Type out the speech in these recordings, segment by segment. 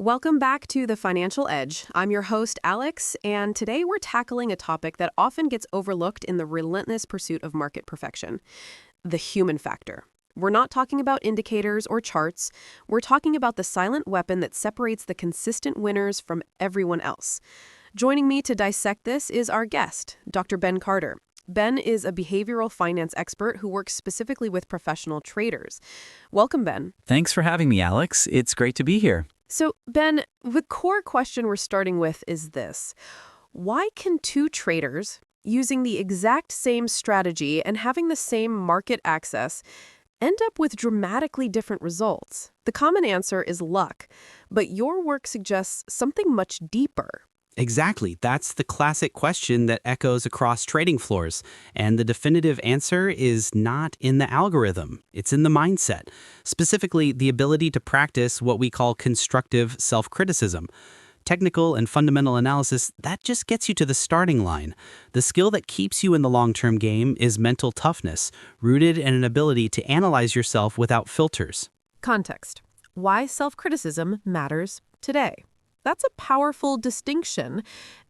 Welcome back to The Financial Edge. I'm your host, Alex, and today we're tackling a topic that often gets overlooked in the relentless pursuit of market perfection: the human factor. We're not talking about indicators or charts. We're talking about the silent weapon that separates the consistent winners from everyone else. Joining me to dissect this is our guest, Dr. Ben Carter. Ben is a behavioral finance expert who works specifically with professional traders. Welcome, Ben. Thanks for having me, Alex. It's great to be here. So, Ben, the core question we're starting with is this: why can two traders, using the exact same strategy and having the same market access, end up with dramatically different results? The common answer is luck, but your work suggests something much deeper. Exactly. That's the classic question that echoes across trading floors. And the definitive answer is not in the algorithm. It's in the mindset. Specifically, the ability to practice what we call constructive self-criticism. Technical and fundamental analysis, that just gets you to the starting line. The skill that keeps you in the long-term game is mental toughness, rooted in an ability to analyze yourself without filters. Context: why self-criticism matters today. That's a powerful distinction.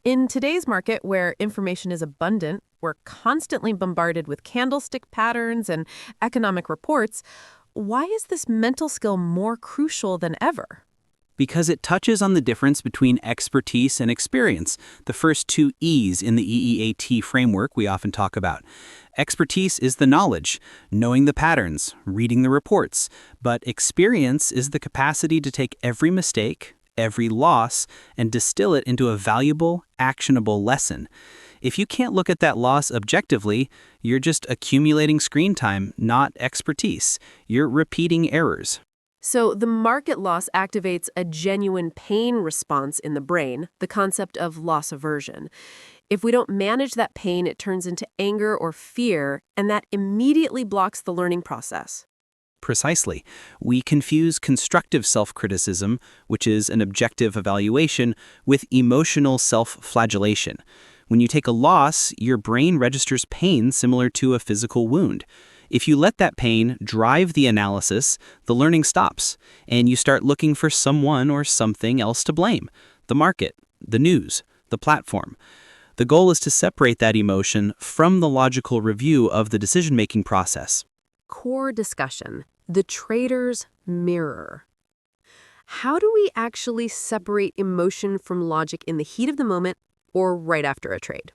In today's market, where information is abundant, we're constantly bombarded with candlestick patterns and economic reports. Why is this mental skill more crucial than ever? Because it touches on the difference between expertise and experience, the first two E's in the EEAT framework we often talk about. Expertise is the knowledge, knowing the patterns, reading the reports, but experience is the capacity to take every mistake, every loss, and distill it into a valuable, actionable lesson. If you can't look at that loss objectively, you're just accumulating screen time, not expertise. You're repeating errors. So the market loss activates a genuine pain response in the brain, the concept of loss aversion. If we don't manage that pain, it turns into anger or fear, and that immediately blocks the learning process. Precisely. We confuse constructive self-criticism, which is an objective evaluation, with emotional self-flagellation. When you take a loss, your brain registers pain similar to a physical wound. If you let that pain drive the analysis, the learning stops, and you start looking for someone or something else to blame: the market, the news, the platform. The goal is to separate that emotion from the logical review of the decision-making process. Core discussion: the trader's mirror. How do we actually separate emotion from logic in the heat of the moment or right after a trade?